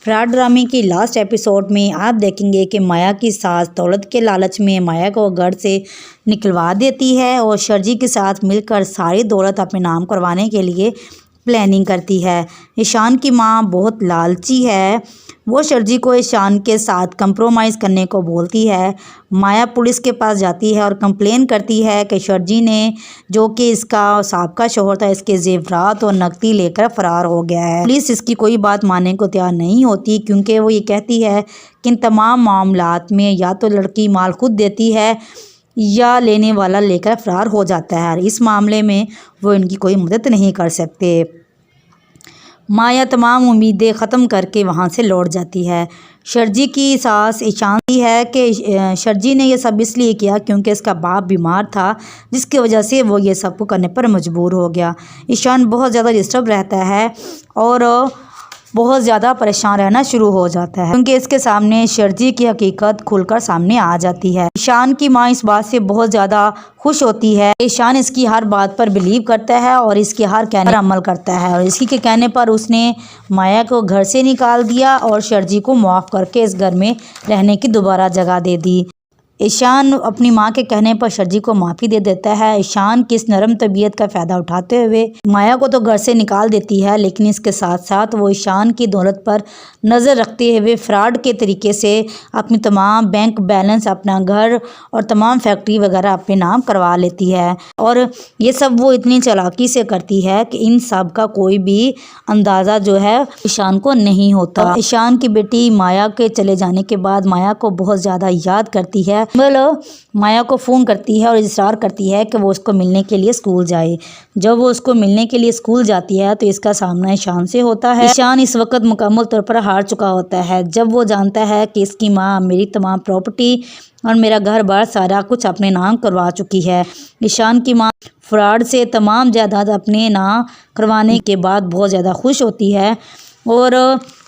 Fraud ड्रामे की last episode में आप देखेंगे कि माया की सास दौलत के लालच में माया को घर से निकलवा देती है और शर्जी के साथ मिलकर सारी दौलत अपने नाम करवाने के लिए प्लानिंग करती है। ईशान की मां बहुत लालची है, वो शर्जी को ईशान के साथ कंप्रोमाइज़ करने को बोलती है। माया पुलिस के पास जाती है और कंप्लेन करती है कि शर्जी ने, जो कि इसका साबका शौहर था, इसके जेवरात और नकदी लेकर फ़रार हो गया है। पुलिस इसकी कोई बात मानने को तैयार नहीं होती, क्योंकि वो ये कहती है कि इन तमाम मामलात में या तो लड़की माल खुद देती है या लेने वाला लेकर फ़रार हो जाता है। इस मामले में वो इनकी कोई मदद नहीं कर सकते। माया तमाम उम्मीदें ख़त्म करके वहाँ से लौट जाती है। शर्जी की सास ईशान की है कि शर्जी ने यह सब इसलिए किया क्योंकि इसका बाप बीमार था, जिसकी वजह से वो ये सब को करने पर मजबूर हो गया। ईशान बहुत ज़्यादा डिस्टर्ब रहता है और बहुत ज़्यादा परेशान रहना शुरू हो जाता है, क्योंकि इसके सामने शर्जी की हकीकत खुलकर सामने आ जाती है। ईशान की माँ इस बात से बहुत ज़्यादा खुश होती है। ईशान इसकी हर बात पर बिलीव करता है और इसके हर कहने पर अमल करता है, और इसी के कहने पर उसने माया को घर से निकाल दिया और शर्जी को मुआफ़ करके इस घर में रहने की दोबारा जगह दे दी। ईशान अपनी मां के कहने पर शर्जी को माफ़ी दे देता है। ईशान की इस नरम तबीयत का फ़ायदा उठाते हुए माया को तो घर से निकाल देती है, लेकिन इसके साथ साथ वो ईशान की दौलत पर नज़र रखते हुए फ्रॉड के तरीके से अपनी तमाम बैंक बैलेंस, अपना घर और तमाम फैक्ट्री वगैरह अपने नाम करवा लेती है। और ये सब वो इतनी चालाकी से करती है कि इन सब का कोई भी अंदाज़ा जो है ईशान को नहीं होता। ईशान की बेटी माया के चले जाने के बाद माया को बहुत ज़्यादा याद करती है। माया को फ़ोन करती है और इजहार करती है कि वो उसको मिलने के लिए स्कूल जाए। जब वो उसको मिलने के लिए स्कूल जाती है तो इसका सामना ईशान से होता है। ईशान इस वक्त मुकम्मल तौर पर हार चुका होता है, जब वो जानता है कि इसकी माँ मेरी तमाम प्रॉपर्टी और मेरा घर बार सारा कुछ अपने नाम करवा चुकी है। ईशान की माँ फ्रॉड से तमाम जायदाद अपने नाम करवाने के बाद बहुत ज़्यादा खुश होती है और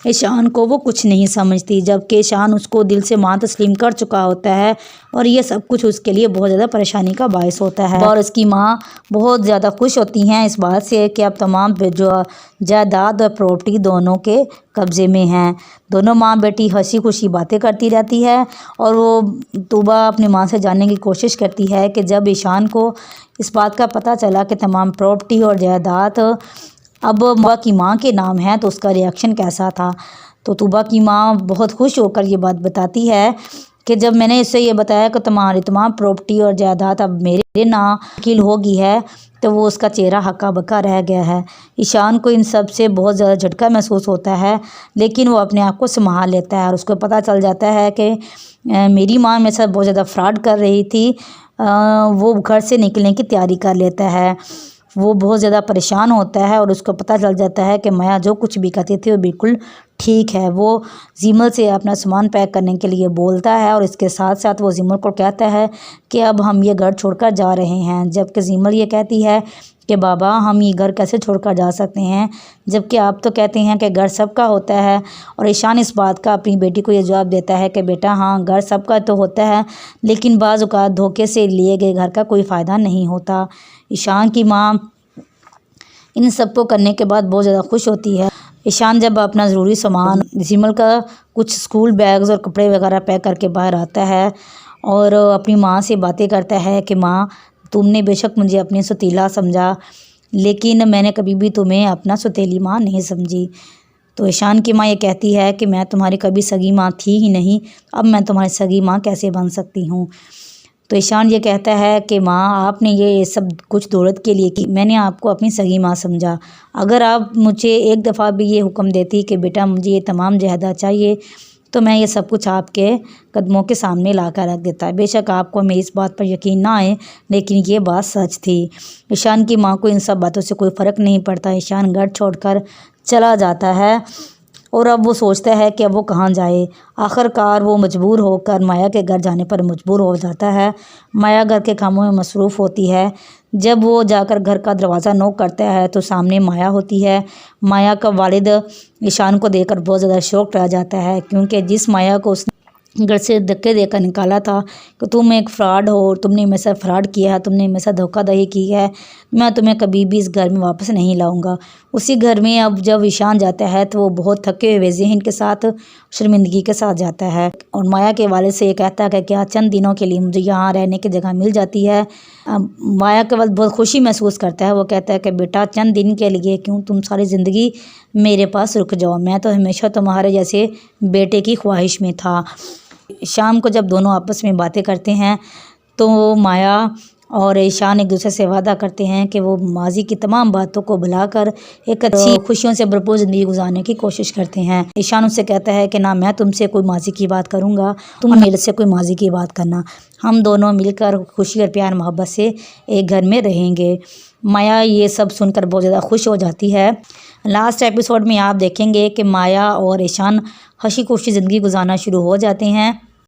ईशान को वो कुछ नहीं समझती, जबकि ईशान उसको दिल से मां तस्लीम कर चुका होता है और ये सब कुछ उसके लिए बहुत ज़्यादा परेशानी का बायस होता है। और उसकी मां बहुत ज़्यादा खुश होती हैं इस बात से कि अब तमाम जो जायदाद और प्रॉपर्टी दोनों के कब्ज़े में हैं। दोनों माँ बेटी हंसी खुशी बातें करती रहती है और वो तूबा अपनी माँ से जानने की कोशिश करती है कि जब ईशान को इस बात का पता चला कि तमाम प्रॉपर्टी और जायदाद अब तूबा की माँ के नाम है तो उसका रिएक्शन कैसा था। तो तूबा की माँ बहुत खुश होकर ये बात बताती है कि जब मैंने इससे ये बताया कि तुम्हारी तमाम प्रॉपर्टी और जायदाद अब मेरे नाम वकील हो गई है, तो वो उसका चेहरा हक्का बक्का रह गया है। ईशान को इन सब से बहुत ज़्यादा झटका महसूस होता है, लेकिन वो अपने आप को संभाल लेता है और उसको पता चल जाता है कि मेरी माँ मेरे साथ बहुत ज़्यादा फ्रॉड कर रही थी। वो घर से निकलने की तैयारी कर लेता है। वो बहुत ज़्यादा परेशान होता है और उसको पता चल जाता है कि माया जो कुछ भी कहती थी वो बिल्कुल ठीक है। वो जीमल से अपना सामान पैक करने के लिए बोलता है और इसके साथ साथ वो जीमल को कहता है कि अब हम ये घर छोड़कर जा रहे हैं, जबकि जीमल ये कहती है कि बाबा हम ये घर कैसे छोड़कर जा सकते हैं, जबकि आप तो कहते हैं कि घर सबका होता है। और ईशान इस बात का अपनी बेटी को ये जवाब देता है कि बेटा हाँ, घर सबका तो होता है, लेकिन बाज़ औक़ात धोखे से लिए गए घर का कोई फ़ायदा नहीं होता। ईशान की माँ इन सब को करने के बाद बहुत ज़्यादा खुश होती है। ईशान जब अपना ज़रूरी सामान जीमल का कुछ स्कूल बैग्स और कपड़े वगैरह पैक करके बाहर आता है और अपनी माँ से बातें करता है कि माँ तुमने बेशक मुझे अपनी सतीला समझा, लेकिन मैंने कभी भी तुम्हें अपना सौतेली माँ नहीं समझी। तो ईशान की माँ ये कहती है कि मैं तुम्हारी कभी सगी माँ थी ही नहीं, अब मैं तुम्हारी सगी माँ कैसे बन सकती हूँ। तो ईशान ये कहता है कि माँ आपने ये सब कुछ दौलत के लिए की, मैंने आपको अपनी सगी माँ समझा। अगर आप मुझे एक दफ़ा भी ये हुक्म देती कि बेटा मुझे ये तमाम जायदाद चाहिए, तो मैं ये सब कुछ आपके कदमों के सामने ला कर रख देता है। बेशक आपको मेरी इस बात पर यकीन ना आए, लेकिन ये बात सच थी। ईशान की माँ को इन सब बातों से कोई फ़र्क नहीं पड़ता। ईशान घर छोड़कर चला जाता है और अब वो सोचता है कि अब वो कहाँ जाए। आखिरकार वो मजबूर होकर माया के घर जाने पर मजबूर हो जाता है। माया घर के कामों में मसरूफ़ होती है। जब वो जाकर घर का दरवाज़ा नॉक करता है तो सामने माया होती है। माया का वालिद ईशान को देखकर बहुत ज़्यादा शॉक्ड रह जाता है, क्योंकि जिस माया को उसने घर से धक्के देकर निकाला था कि तुम एक फ़्रॉड हो, तुमने मेरे साथ फ्रॉड किया है, तुमने मेरे साथ धोखाधड़ी की है, میں تمہیں کبھی بھی اس گھر میں واپس نہیں لاؤں گا۔ اسی گھر میں اب جب ایشان جاتا ہے تو وہ بہت تھکے ہوئے ذہن کے ساتھ شرمندگی کے ساتھ جاتا ہے اور مایا کے والد سے یہ کہتا ہے کہ کیا چند دنوں کے لیے مجھے یہاں رہنے کی جگہ مل جاتی ہے۔ مایا کے والد بہت خوشی محسوس کرتا ہے، وہ کہتا ہے کہ بیٹا چند دن کے لیے کیوں، تم ساری زندگی میرے پاس رک جاؤ، میں تو ہمیشہ تمہارے جیسے بیٹے کی خواہش میں تھا۔ شام کو جب دونوں آپس میں باتیں کرتے ہیں تو مایا اور ایشان ایک دوسرے سے وعدہ کرتے ہیں کہ وہ ماضی کی تمام باتوں کو بھلا کر ایک اچھی خوشیوں سے بھرپور زندگی گزارنے کی کوشش کرتے ہیں۔ ایشان ان سے کہتا ہے کہ نہ میں تم سے کوئی ماضی کی بات کروں گا، تم میرے سے کوئی ماضی کی بات کرنا، ہم دونوں مل کر خوشی اور پیار محبت سے ایک گھر میں رہیں گے۔ مایا یہ سب سن کر بہت زیادہ خوش ہو جاتی ہے۔ لاسٹ ایپیسوڈ میں آپ دیکھیں گے کہ مایا اور ایشان ہنسی خوشی زندگی گزارنا شروع ہو جاتے ہیں۔